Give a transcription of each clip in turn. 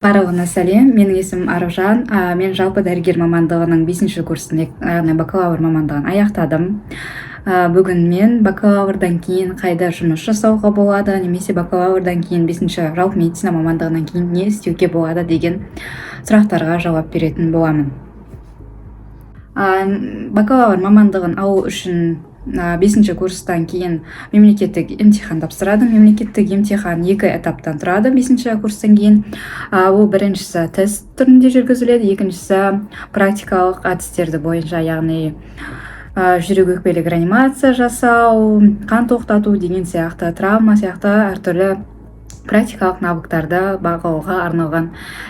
Барлығына сәлем, менің есімім Аружан. Мен жалпы дәрігер мамандығының 5-ші курсын, яғни бакалавр мамандығын аяқтадым. Бүгін мен бакалаврдан кейін қайда жұмыс жасауға болады, немесе бакалаврдан кейін 5-ші жалпы медицина мамандығынан кейін не істеуге болады деген сұрақтарға жауап беретін боламын. Бакалавр мамандығын алу үшін 5-ші курстан кейін мемлекеттік емтихан тапсырады. Мемлекеттік емтихан 2 этаптан тұрады 5-ші курстан кейін. Ол біріншісі тест түрінде жүргізіледі, екіншісі практикалық әдістерді бойынша, яғни жүрек өкпелік реанимация жасау, қан тоқтату деген сияқты, травма сияқты әртүрлі практикалық навыктарды бағалауға арналған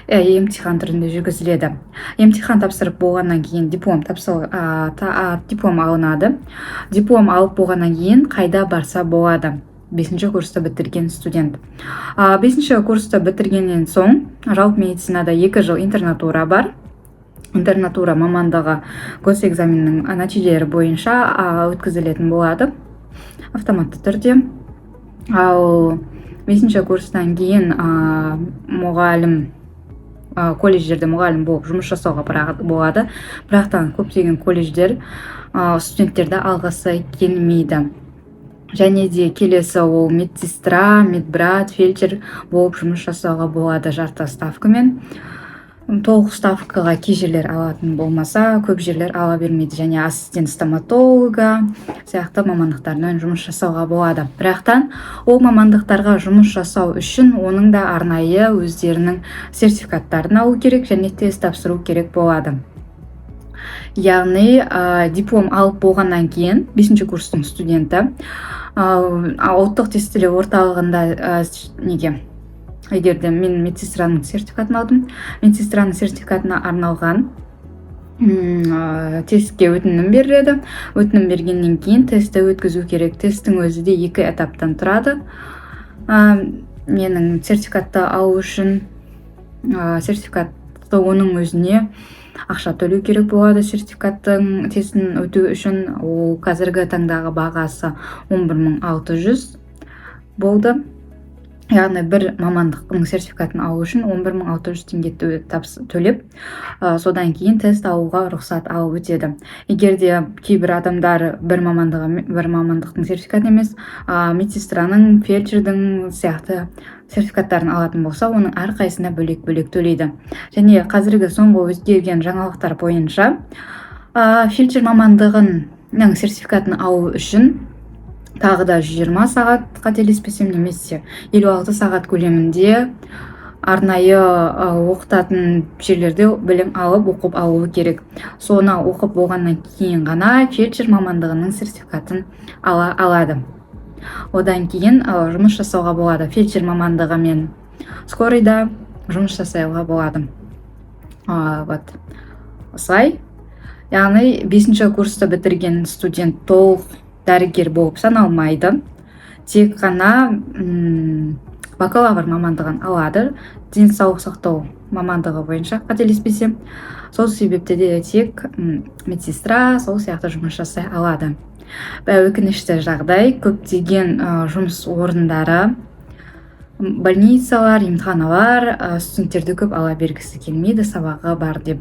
емтихан түрінде жүргізіледі. Емтихан тапсырып болғаннан кейін диплом алынады. Диплом алып болғаннан кейін қайда барса болады? 5-ші курсты бітірген студент. 5-ші курсты бітіргеннен соң жалпы медицинада 2 жыл интернатура бар. Интернатура мамандығы госэкзаменнің нәтижелері бойынша өткізілетін болады автоматты түрде. Ал 5-ші курстан кейін колледждерде мұғалім болып жұмыс жасауға болады. Бірақтан көптеген колледждер студенттерді алғысы келмейді. Және де келесі ол медсестра, медбрат, фельдшер болып жұмыс жасауға болады жарты ставкамен. Толық ставкаға кей жерлер алатын болмаса, көп жерлер ала бермейді. Және ассистент стоматолога сияқты мамандықтармен жұмыс жасауға болады. Бірақтан ол мамандықтарға жұмыс жасау үшін оның да арнайы өздерінің сертификаттарын алу керек және тест тапсыру керек болады. Яғни диплом алып болғаннан кейін 5-ші курстың студенті ұлттық тестілеу орталығында егерде мен медсестраның сертификатын алдым, медсестраның сертификатына арналған тестке өтінім беріледі. Өтінім бергеннен кейін тестті өткізу керек. Тесттің өзі де 2 этаптан тұрады. Менің сертификатты алу үшін сертификатты оның өзіне ақша төлеу керек болады. Сертификаттың тестін өту үшін ол қазіргі таңдағы бағасы 11600 болды. Яғни бір мамандықтың сертификатын алу үшін 11600 теңге төлеп, содан кейін тест алуға рұқсат алып өтеді. Егерде кейбір адамдар бір мамандықтың сертификатын емес, медсестраның, фельдшердің сияқты сертификаттарын алатын болса, оның әрқайсына бөлек-бөлек төлейді. Және қазіргі соңғы өзгерген жаңалықтар бойынша фельдшер мамандығының сертификатын алу үшін тағы да 120 сағат қателеспесем немесе 56 сағат көлемінде арнайы оқытатын жерлерде білім алып оқып алуы керек. Соны оқып болғаннан кейін ғана фельдшер мамандығының сертификатын алады. Одан кейін жұмыс жасауға болады. Фельдшер мамандығымен скорыйда жұмыс жасауға болады. Осылай. Яғни 5-ші курсты бітірген студент толық дәрігер болып саналмайды. Тек қана бакалавр мамандығын алады. Денсаулық сақтау мамандығы бойынша қателеспесем. Сол себепті де тек медсестра сол сияқты жұмыс жасай алады. Өкінішті жағдай, көптеген жұмыс орындары, больницалар, емтиханалар студенттерді көп ала бергісі келмейді, сабағы бар деп.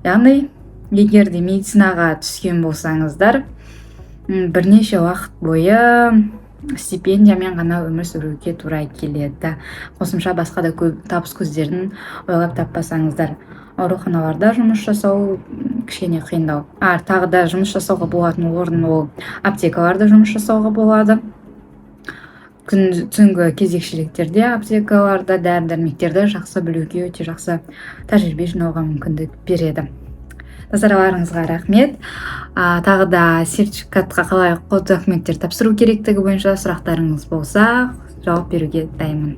Яғни, егерде медицинаға түскен болсаңыздар, бірнеше уақыт бойы стипендиямен ғана өмір сүруге тура келеді. Қосымша басқа да көп табыс көздерін ойлап таппасаңыздар, ауруханаларда жұмыс жасау кішкене қиындау. Тағы да жұмыс жасауға болатын орын ол аптекаларда жұмыс жасауға болады. Түнгі кезекшіліктерде аптекаларда дәрі-дәрмектерді жақсы білуге өте жақсы тәжірибе жинауға мүмкіндік береді. Назарларыңызға рахмет. Тағы да сертификатқа қалай қол документтер тапсыру керектігі бойынша сұрақтарыңыз болса, жауап беруге дайынмын.